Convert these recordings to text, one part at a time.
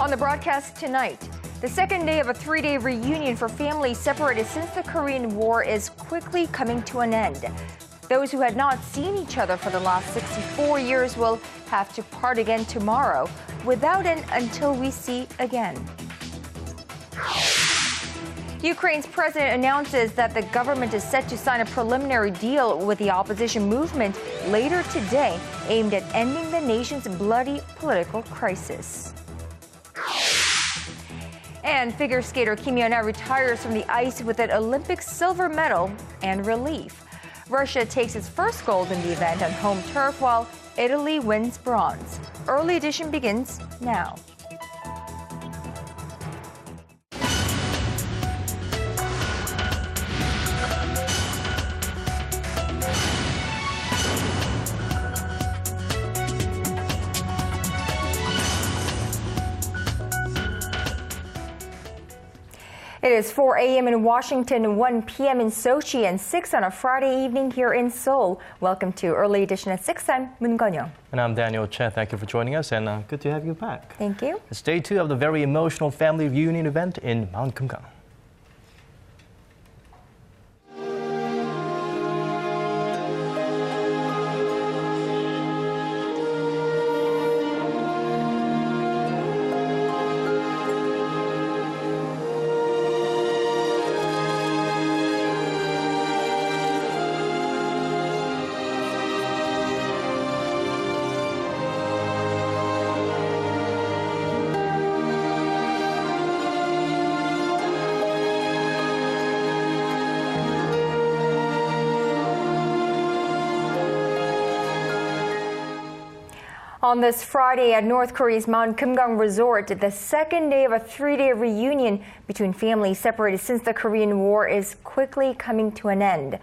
On the broadcast tonight, the second day of a three-day reunion for families separated since the Korean War is quickly coming to an end. Those who had not seen each other for the last 64 years will have to part again tomorrow, without an until we see again. Ukraine's president announces that the government is set to sign a preliminary deal with the opposition movement later today, aimed at ending the nation's bloody political crisis. And figure skater Kim Ji-yeon retires from the ice with an Olympic silver medal and relief. Russia takes its first gold in the event on home turf, while Italy wins bronze. Early edition begins now. It is 4 a.m. in Washington, 1 p.m. in Sochi, and 6 on a Friday evening here in Seoul. Welcome to Early Edition at 6. I'm Moon Gon-young. And I'm Daniel Che. Thank you for joining us, and good to have you back. Thank you. It's day 2 of the very emotional family reunion event in Mount Kumgang. On this Friday at North Korea's Mount Kumgang Resort, the second day of a three-day reunion between families separated since the Korean War is quickly coming to an end.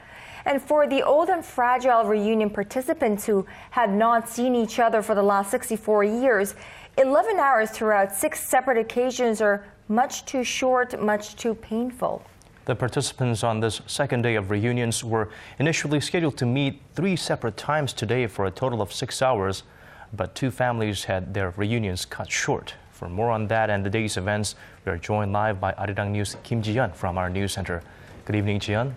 And for the old and fragile reunion participants who had not seen each other for the last 64 years, 11 hours throughout 6 separate occasions are much too short, much too painful. The participants on this second day of reunions were initially scheduled to meet 3 separate times today for a total of 6 hours. But 2 families had their reunions cut short. For more on that and the day's events, we are joined live by Arirang News Kim Ji-yeon from our news center. Good evening, Ji-yeon.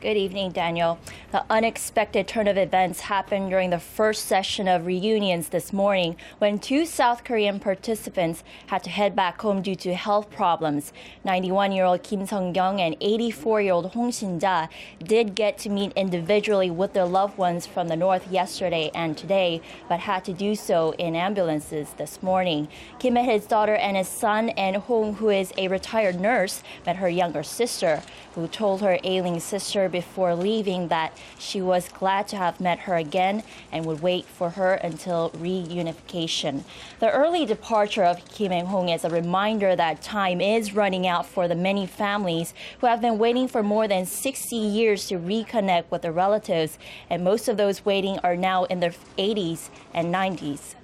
Good evening, Daniel. The unexpected turn of events happened during the first session of reunions this morning when 2 South Korean participants had to head back home due to health problems. 91-year-old Kim Sung-kyung and 84-year-old Hong Shin-ja did get to meet individually with their loved ones from the north yesterday and today, but had to do so in ambulances this morning. Kim met his daughter and his son, and Hong, who is a retired nurse, met her younger sister, who told her ailing sister before leaving that she was glad to have met her again and would wait for her until reunification. The early departure of Kim and Hong is a reminder that time is running out for the many families who have been waiting for more than 60 years to reconnect with their relatives, and most of those waiting are now in their 80s and 90s.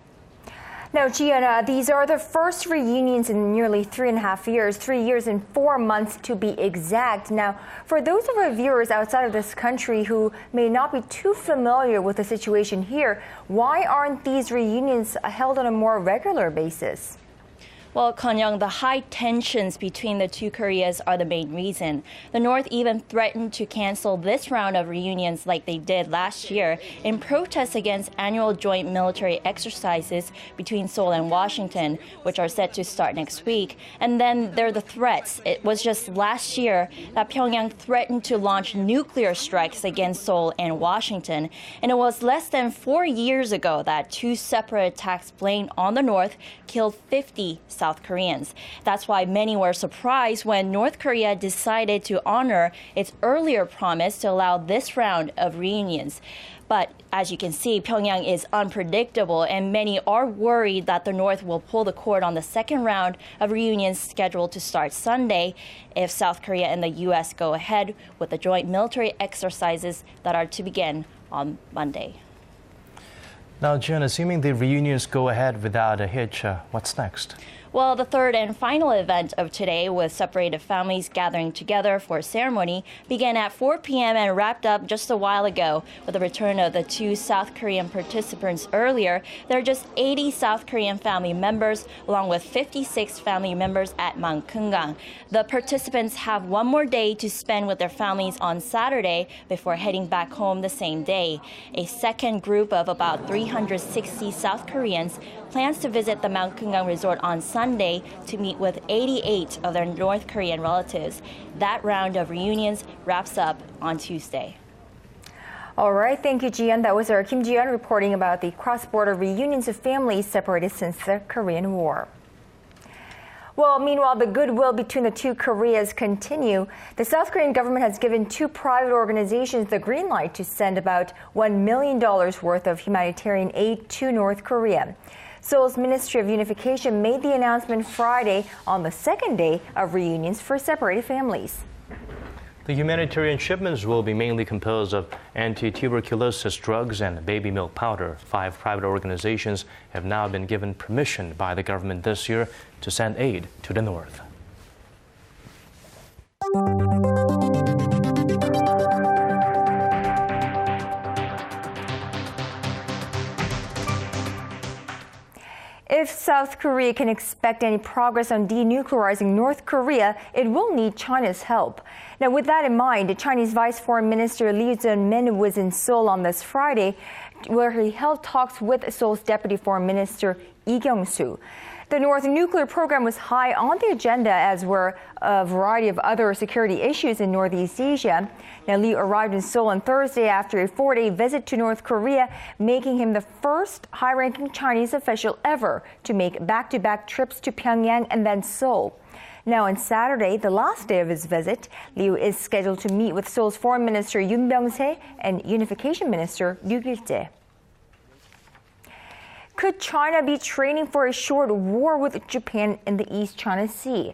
Now, Ji-yeon, these are the first reunions in nearly 3.5 years, 3 years and 4 months to be exact. Now, for those of our viewers outside of this country who may not be too familiar with the situation here, why aren't these reunions held on a more regular basis? Well, Kon-young, the high tensions between the 2 Koreas are the main reason. The North even threatened to cancel this round of reunions like they did last year in protest against annual joint military exercises between Seoul and Washington, which are set to start next week. And then there are the threats. It was just last year that Pyongyang threatened to launch nuclear strikes against Seoul and Washington. And it was less than 4 years ago that 2 separate attacks blamed on the North killed 50 South Koreans. That's why many were surprised when North Korea decided to honor its earlier promise to allow this round of reunions. But as you can see, Pyongyang is unpredictable, and many are worried that the North will pull the cord on the second round of reunions scheduled to start Sunday if South Korea and the U.S. go ahead with the joint military exercises that are to begin on Monday. Now, Jen, assuming the reunions go ahead without a hitch, what's next? Well, the third and final event of today, with separated families gathering together for a ceremony, began at 4 p.m. and wrapped up just a while ago. With the return of the two South Korean participants earlier, there are just 80 South Korean family members, along with 56 family members at Mount Kumgang. The participants have one more day to spend with their families on Saturday before heading back home the same day. A second group of about 360 South Koreans plans to visit the Mount Kumgang resort on Sunday to meet with 88 of their North Korean relatives. That round of reunions wraps up on Tuesday. All right, thank you, Ji-yeon. That was our Kim Ji-yeon reporting about the cross-border reunions of families separated since the Korean War. Well, meanwhile, the goodwill between the two Koreas continue. The South Korean government has given two private organizations the green light to send about $1 million worth of humanitarian aid to North Korea. Seoul's Ministry of Unification made the announcement Friday on the second day of reunions for separated families. The humanitarian shipments will be mainly composed of anti-tuberculosis drugs and baby milk powder. 5 private organizations have now been given permission by the government this year to send aid to the north. If South Korea can expect any progress on denuclearizing North Korea, it will need China's help. Now, with that in mind, the Chinese Vice Foreign Minister Lee Jae-min was in Seoul on this Friday, where he held talks with Seoul's Deputy Foreign Minister Lee Kyung-soo. The North nuclear program was high on the agenda, as were a variety of other security issues in Northeast Asia. Now, Lee arrived in Seoul on Thursday after a 4-day visit to North Korea, making him the first high-ranking Chinese official ever to make back-to-back trips to Pyongyang and then Seoul. Now, on Saturday, the last day of his visit, Lee is scheduled to meet with Seoul's Foreign Minister Yoon Byung-se and Unification Minister Ryu Gil-jae. Could China be training for a short war with Japan in the East China Sea?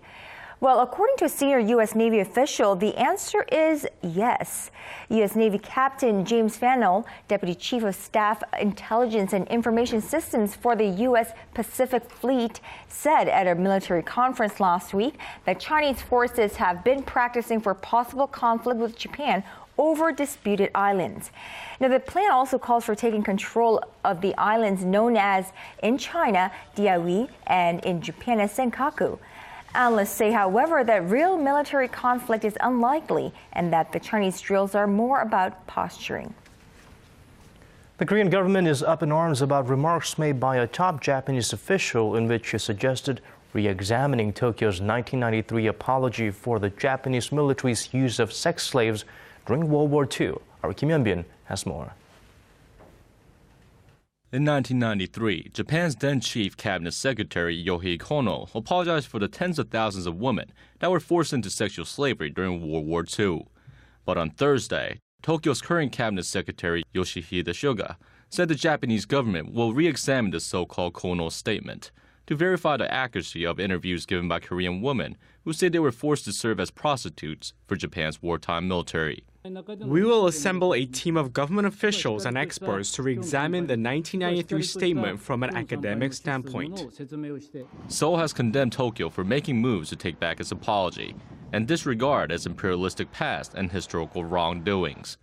Well, according to a senior U.S. Navy official, the answer is yes. U.S. Navy Captain James Fannell, Deputy Chief of Staff Intelligence and Information Systems for the U.S. Pacific Fleet, said at a military conference last week that Chinese forces have been practicing for possible conflict with Japan over disputed islands. Now, the plan also calls for taking control of the islands known as, in China, Diaoyu, and in Japan as Senkaku. Analysts say, however, that real military conflict is unlikely and that the Chinese drills are more about posturing. The Korean government is up in arms about remarks made by a top Japanese official in which he suggested re-examining Tokyo's 1993 apology for the Japanese military's use of sex slaves during World War II. Our Kim Yeon has more. In 1993, Japan's then Chief Cabinet Secretary Yohei Kono apologized for the tens of thousands of women that were forced into sexual slavery during World War II. But on Thursday, Tokyo's current Cabinet Secretary Yoshihide Suga said the Japanese government will re-examine the so-called Kono statement to verify the accuracy of interviews given by Korean women who said they were forced to serve as prostitutes for Japan's wartime military. We will assemble a team of government officials and experts to re-examine the 1993 statement from an academic standpoint. Seoul has condemned Tokyo for making moves to take back its apology and disregard its imperialistic past and historical wrongdoings.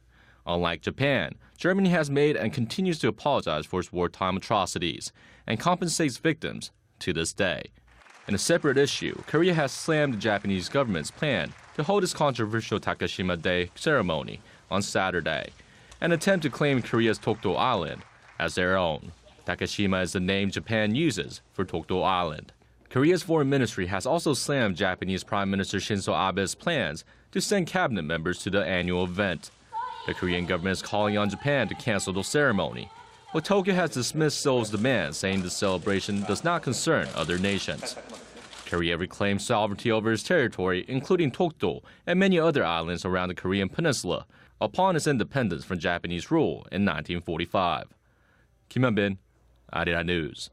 Unlike Japan, Germany has made and continues to apologize for its wartime atrocities and compensates victims to this day. In a separate issue, Korea has slammed the Japanese government's plan to hold its controversial Takeshima Day ceremony on Saturday, an attempt to claim Korea's Tokdo Island as their own. Takeshima is the name Japan uses for Tokdo Island. Korea's foreign ministry has also slammed Japanese Prime Minister Shinzo Abe's plans to send cabinet members to the annual event. The Korean government is calling on Japan to cancel the ceremony, but Tokyo has dismissed Seoul's demand, saying the celebration does not concern other nations. Korea reclaimed sovereignty over its territory, including Tokdo and many other islands around the Korean peninsula, upon its independence from Japanese rule in 1945. Kim Yeon, Arirang News.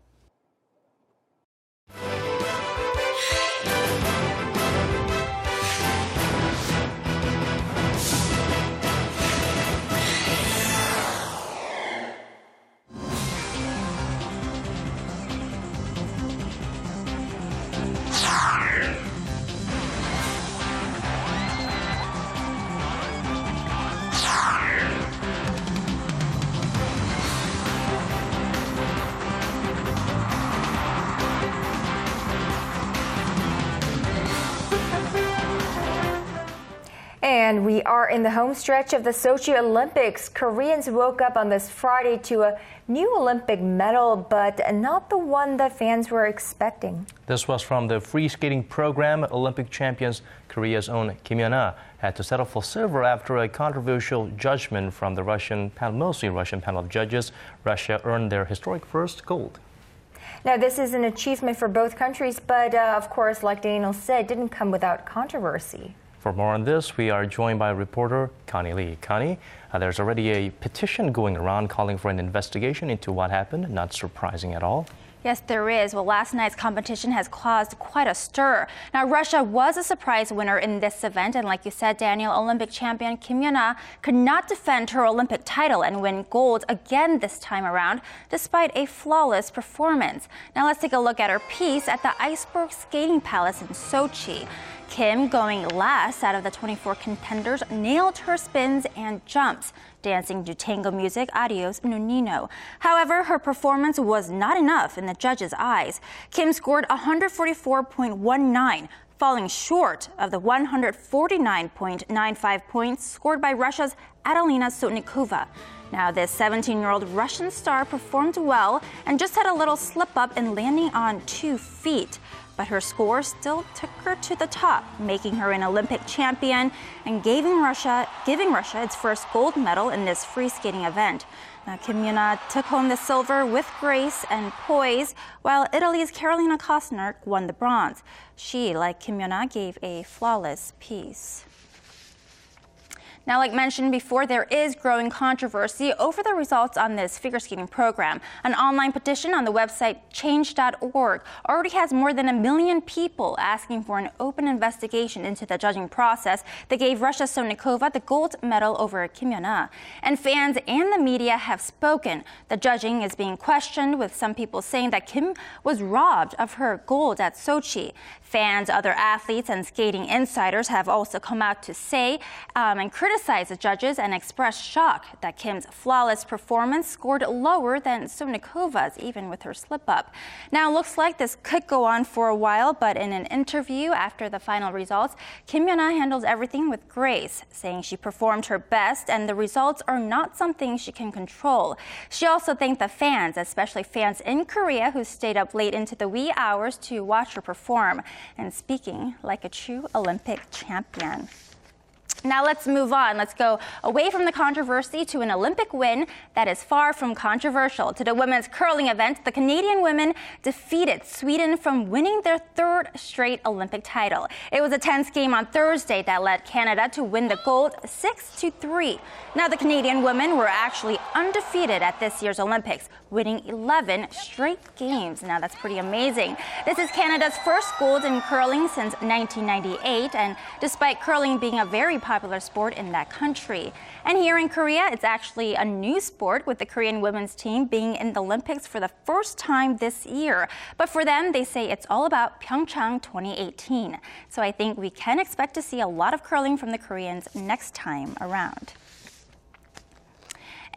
And we are in the home stretch of the Sochi Olympics. Koreans woke up on this Friday to a new Olympic medal, but not the one that fans were expecting. This was from the free skating program. Olympic champions Korea's own Kim Ji-yeon had to settle for silver after a controversial judgment from the mostly Russian panel of judges. Russia earned their historic first gold. Now, this is an achievement for both countries, but of course, like Daniel said, didn't come without controversy. For more on this, we are joined by reporter Connie Lee. Connie, there's already a petition going around calling for an investigation into what happened. Not surprising at all. Yes, there is. Well, last night's competition has caused quite a stir. Now, Russia was a surprise winner in this event. And like you said, Daniel, Olympic champion Kim Ji-yeon could not defend her Olympic title and win gold again this time around, despite a flawless performance. Now, let's take a look at her piece at the Iceberg Skating Palace in Sochi. Kim, going last out of the 24 contenders, nailed her spins and jumps, dancing to tango music Adios Nonino. However, her performance was not enough in the judges' eyes. Kim scored 144.19, falling short of the 149.95 points scored by Russia's Adelina Sotnikova. Now, this 17-year-old Russian star performed well and just had a little slip up in landing on 2 feet. But her score still took her to the top, making her an Olympic champion and giving Russia its first gold medal in this free skating event. Now, Kim Ji-yeon took home the silver with grace and poise, while Italy's Carolina Kostner won the bronze. She, like Kim Ji-yeon, gave a flawless piece. Now, like mentioned before, there is growing controversy over the results on this figure skating program. An online petition on the website change.org already has more than 1 million people asking for an open investigation into the judging process that gave Russia's Sotnikova the gold medal over Kim Ji-yeon. And fans and the media have spoken. The judging is being questioned, with some people saying that Kim was robbed of her gold at Sochi. Fans, other athletes, and skating insiders have also come out to say and criticize the judges and express shock that Kim's flawless performance scored lower than Sotnikova's, even with her slip-up. Now, it looks like this could go on for a while, but in an interview after the final results, Kim Ji-yeon handles everything with grace, saying she performed her best and the results are not something she can control. She also thanked the fans, especially fans in Korea who stayed up late into the wee hours to watch her perform, and speaking like a true Olympic champion. Now let's move on. Let's go away from the controversy to an Olympic win that is far from controversial. To the women's curling event, the Canadian women defeated Sweden from winning their 3rd straight Olympic title. It was a tense game on Thursday that led Canada to win the gold 6-3. Now, the Canadian women were actually undefeated at this year's Olympics, winning 11 straight games. Now, that's pretty amazing. This is Canada's first gold in curling since 1998, and despite curling being a very popular sport in that country. And here in Korea, it's actually a new sport, with the Korean women's team being in the Olympics for the first time this year. But for them, they say it's all about PyongChang 2018. So I think we can expect to see a lot of curling from the Koreans next time around.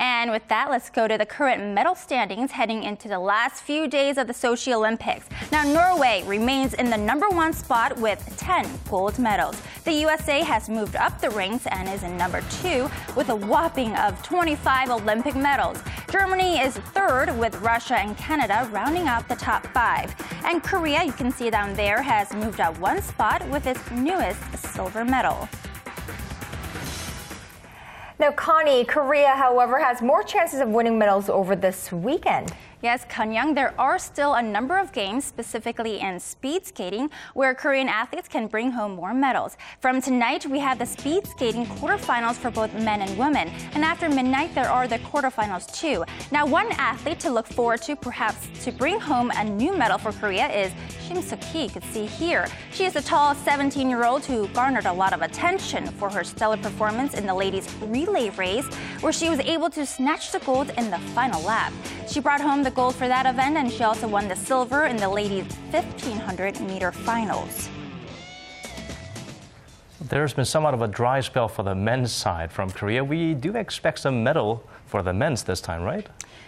And with that, let's go to the current medal standings heading into the last few days of the Sochi Olympics. Now, Norway remains in the #1 spot with 10 gold medals. The USA has moved up the ranks and is in #2 with a whopping of 25 Olympic medals. Germany is 3rd, with Russia and Canada rounding out the top 5. And Korea, you can see down there, has moved up 1 spot with its newest silver medal. Now, Connie, Korea, however, has more chances of winning medals over this weekend. Yes, Kanyang, there are still a number of games, specifically in speed skating, where Korean athletes can bring home more medals. From tonight, we have the speed skating quarterfinals for both men and women. And after midnight, there are the quarterfinals too. Now, one athlete to look forward to, perhaps to bring home a new medal for Korea, is Shim Suk-hee. You could see here. She is a tall 17-year-old who garnered a lot of attention for her stellar performance in the ladies' relay race, where she was able to snatch the gold in the final lap. She brought home the gold for that event, and she also won the silver in the ladies' 1500-meter finals. There's been somewhat of a dry spell for the men's side from Korea. We do expect some medal for the men's this time, right?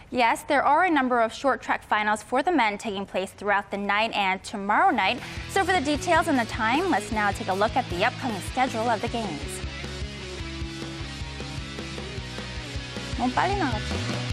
Yes, there are a number of short track finals for the men taking place throughout the night and tomorrow night. So for the details and the time, let's now take a look at the upcoming schedule of the games. 너무 빨리 나갔지.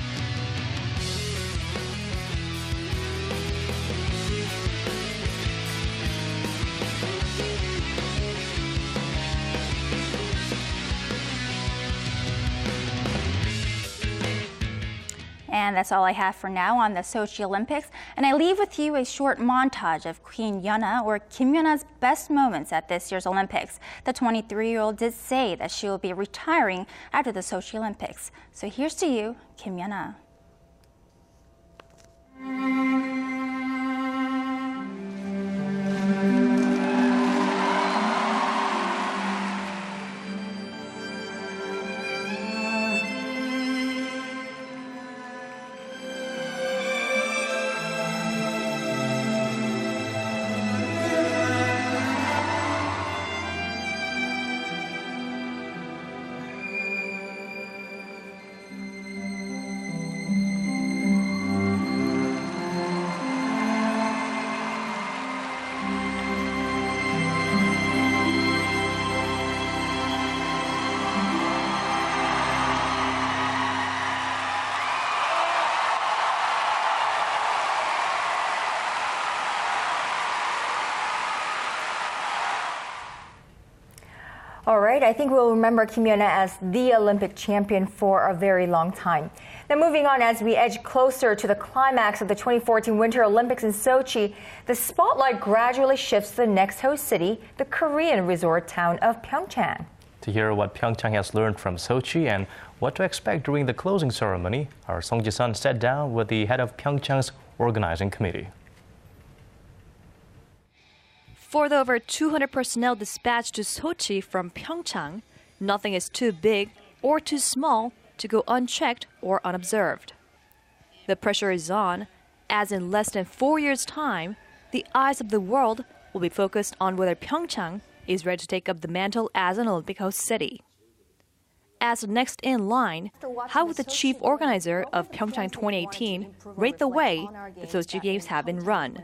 And that's all I have for now on the Sochi Olympics. And I leave with you a short montage of Queen Yeona, or Kim Yeona's best moments at this year's Olympics. The 23-year-old did say that she will be retiring after the Sochi Olympics. So here's to you, Kim Yeona. All right, I think we'll remember Kim Yeona as the Olympic champion for a very long time. Now moving on, as we edge closer to the climax of the 2014 Winter Olympics in Sochi, the spotlight gradually shifts to the next host city, the Korean resort town of PyongChang. To hear what PyongChang has learned from Sochi and what to expect during the closing ceremony, our Song Ji-sun sat down with the head of PyongChang's organizing committee. For the over 200 personnel dispatched to Sochi from PyongChang, nothing is too big or too small to go unchecked or unobserved. The pressure is on, as in less than 4 years' time, the eyes of the world will be focused on whether PyongChang is ready to take up the mantle as an Olympic host city. As the next in line, how would the chief organizer of PyongChang 2018 rate the way the Sochi Games have been run?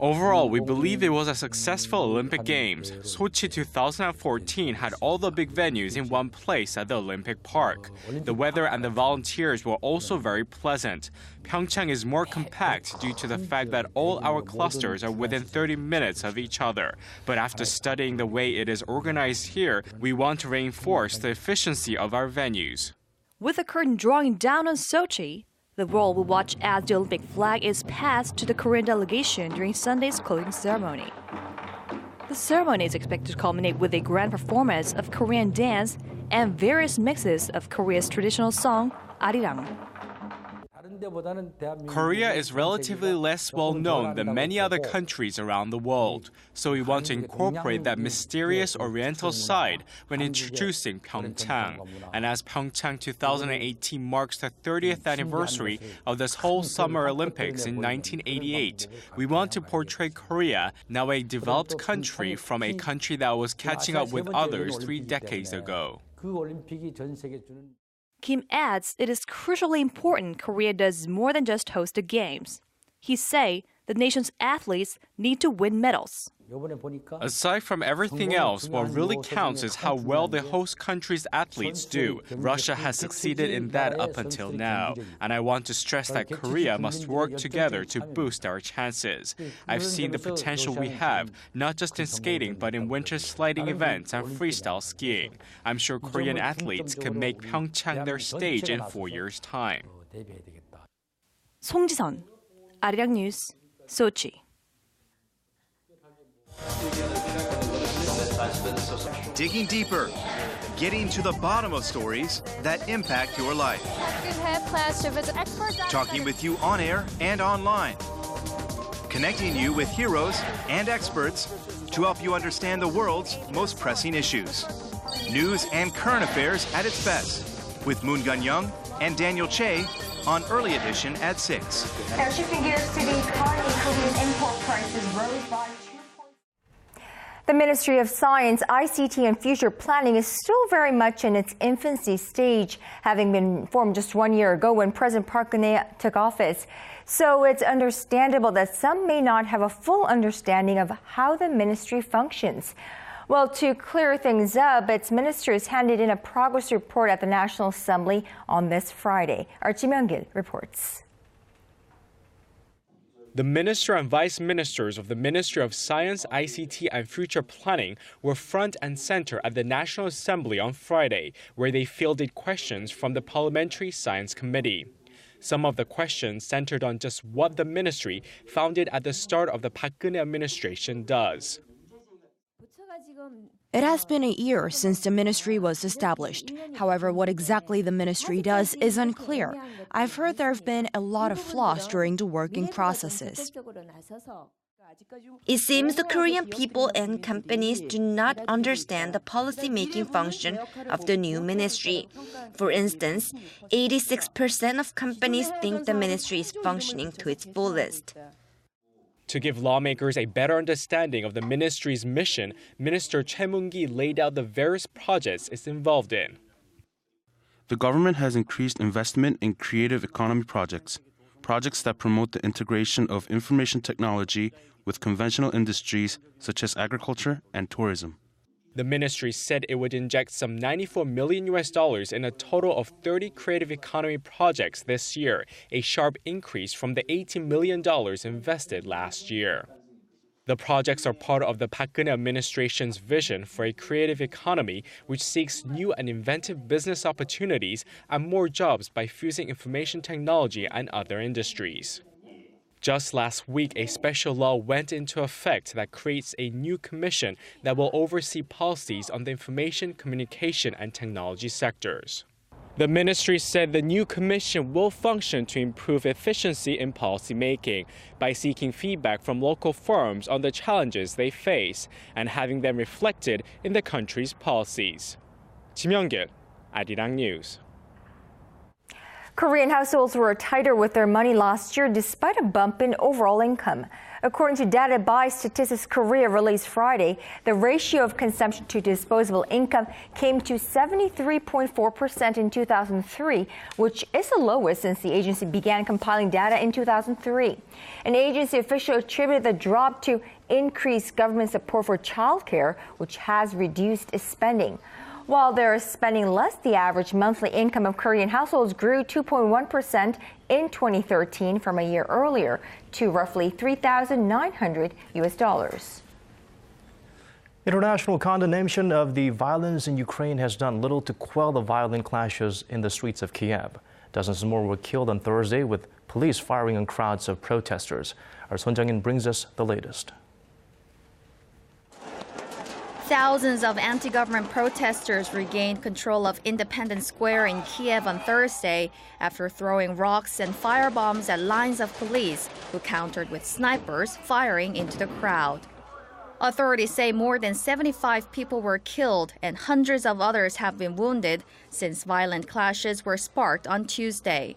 Overall, we believe it was a successful Olympic Games. Sochi 2014 had all the big venues in one place at the Olympic Park. The weather and the volunteers were also very pleasant. PyongChang is more compact due to the fact that all our clusters are within 30 minutes of each other. But after studying the way it is organized here, we want to reinforce the efficiency of our venues. With the curtain drawing down on Sochi, the world will watch as the Olympic flag is passed to the Korean delegation during Sunday's closing ceremony. The ceremony is expected to culminate with a grand performance of Korean dance and various mixes of Korea's traditional song, Arirang. Korea is relatively less well known than many other countries around the world, so we want to incorporate that mysterious Oriental side when introducing PyongChang. And as PyongChang 2018 marks the 30th anniversary of this whole Summer Olympics in 1988, we want to portray Korea, now a developed country, from a country that was catching up with others 3 decades ago. Kim adds it is crucially important Korea does more than just host the games. He say the nation's athletes need to win medals. Aside from everything else, what really counts is how well the host country's athletes do. Russia has succeeded in that up until now. And I want to stress that Korea must work together to boost our chances. I've seen the potential we have, not just in skating, but in winter sliding events and freestyle skiing. I'm sure Korean athletes can make PyongChang their stage in 4 years' time. Song Ji-yeon, Arirang News, Sochi. Digging deeper, getting to the bottom of stories that impact your life. Talking with you on air and online. Connecting you with heroes and experts to help you understand the world's most pressing issues. News and current affairs at its best. with Moon Gun-young and Daniel Che on Early Edition at 6. Now shifting gears to the economy, Korean import prices rose by 2 The Ministry of Science, ICT and Future Planning is still very much in its infancy stage, having been formed just 1 year ago when President Park Geun-hye took office. So it's understandable that some may not have a full understanding of how the ministry functions. Well, to clear things up, its ministers handed in a progress report at the National Assembly on this Friday. Our Kim Ji-yeon reports. The Minister and Vice Ministers of the Ministry of Science, ICT and Future Planning were front and center at the National Assembly on Friday, where they fielded questions from the Parliamentary Science Committee. Some of the questions centered on just what the ministry, founded at the start of the Park Geun-hye administration, does. It has been a year since the ministry was established. However, what exactly the ministry does is unclear. I've heard there have been a lot of flaws during the working processes. It seems the Korean people and companies do not understand the policy-making function of the new ministry. For instance, 86% of companies think the ministry is functioning to its fullest. To give lawmakers a better understanding of the ministry's mission, Minister Choi Moon-gi laid out the various projects it's involved in. The government has increased investment in creative economy projects that promote the integration of information technology with conventional industries such as agriculture and tourism. The ministry said it would inject some $94 million in a total of 30 creative economy projects this year, a sharp increase from the $18 million invested last year. The projects are part of the Park Geun-hye administration's vision for a creative economy which seeks new and inventive business opportunities and more jobs by fusing information technology and other industries. Just last week, a special law went into effect that creates a new commission that will oversee policies on the information, communication, and technology sectors. The ministry said the new commission will function to improve efficiency in policymaking by seeking feedback from local firms on the challenges they face and having them reflected in the country's policies. Kim Ji-yeon, Arirang News. Korean households were tighter with their money last year despite a bump in overall income. According to data by Statistics Korea released Friday, the ratio of consumption to disposable income came to 73.4% in 2003, which is the lowest since the agency began compiling data in 2003. An agency official attributed the drop to increased government support for childcare, which has reduced its spending. While they're spending less, the average monthly income of Korean households grew 2.1% in 2013 from a year earlier to roughly $3,900. International condemnation of the violence in Ukraine has done little to quell the violent clashes in the streets of Kiev. Dozens more were killed on Thursday, with police firing on crowds of protesters. Our Son Jang-in brings us the latest. Thousands of anti-government protesters regained control of Independence Square in Kiev on Thursday after throwing rocks and firebombs at lines of police who countered with snipers firing into the crowd. Authorities say more than 75 people were killed and hundreds of others have been wounded since violent clashes were sparked on Tuesday.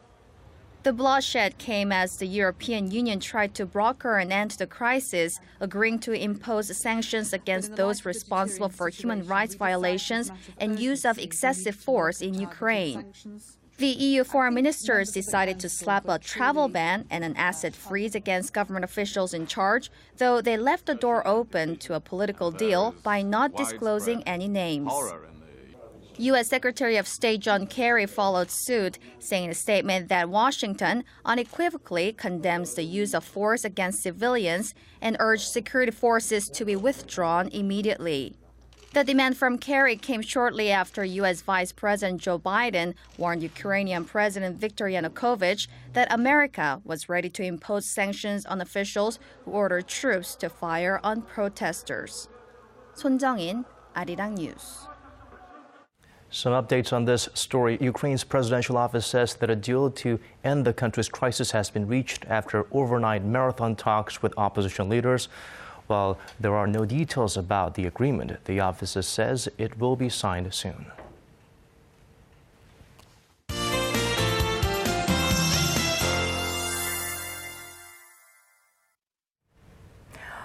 The bloodshed came as the European Union tried to broker an end to the crisis, agreeing to impose sanctions against those responsible for human rights violations and use of excessive force in Ukraine. The EU foreign ministers decided to slap a travel ban and an asset freeze against government officials in charge, though they left the door open to a political deal by not disclosing any names. U.S. Secretary of State John Kerry followed suit, saying in a statement that Washington unequivocally condemns the use of force against civilians and urged security forces to be withdrawn immediately. The demand from Kerry came shortly after U.S. Vice President Joe Biden warned Ukrainian President Viktor Yanukovych that America was ready to impose sanctions on officials who ordered troops to fire on protesters. Son Jang-in, Arirang News. Some updates on this story. Ukraine's presidential office says that a deal to end the country's crisis has been reached after overnight marathon talks with opposition leaders. While there are no details about the agreement, the office says it will be signed soon.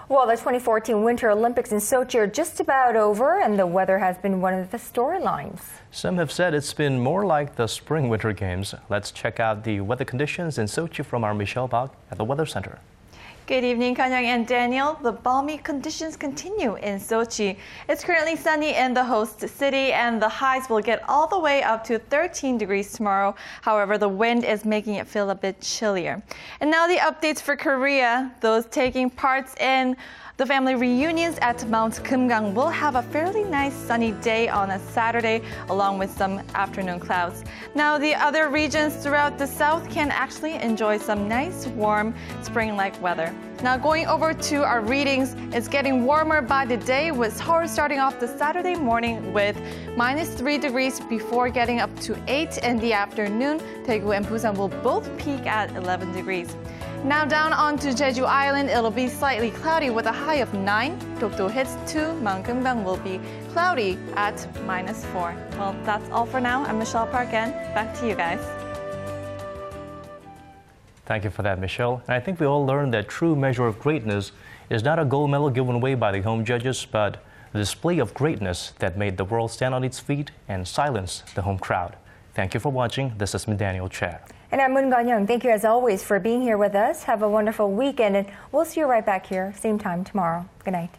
Well, the 2014 Winter Olympics in Sochi are just about over, and the weather has been one of the storylines. Some have said it's been more like the Spring-Winter Games. Let's check out the weather conditions in Sochi from our Michelle Bach at the Weather Center. Good evening, Kumgang and Daniel. The balmy conditions continue in Sochi. It's currently sunny in the host city, and the highs will get all the way up to 13 degrees tomorrow. However, the wind is making it feel a bit chillier. And now the updates for Korea. Those taking parts in the family reunions at Mount Kumgang will have a fairly nice sunny day on a Saturday, along with some afternoon clouds. Now, the other regions throughout the south can actually enjoy some nice, warm, spring-like weather. Now, going over to our readings, it's getting warmer by the day, with Seoul starting off the Saturday morning with -3 degrees before getting up to 8 in the afternoon. Daegu and Busan will both peak at 11 degrees. Now down onto Jeju Island, it'll be slightly cloudy with a high of 9. Dokdo hits 2. Mount Kumgang will be cloudy at -4. Well, that's all for now. I'm Michelle Park, and back to you guys. Thank you for that, Michelle. And I think we all learned that true measure of greatness is not a gold medal given away by the home judges, but a display of greatness that made the world stand on its feet and silence the home crowd. Thank you for watching. This has been Daniel Chad. And I'm Moon Gan-young. Thank you as always for being here with us. Have a wonderful weekend, and we'll see you right back here, same time tomorrow. Good night.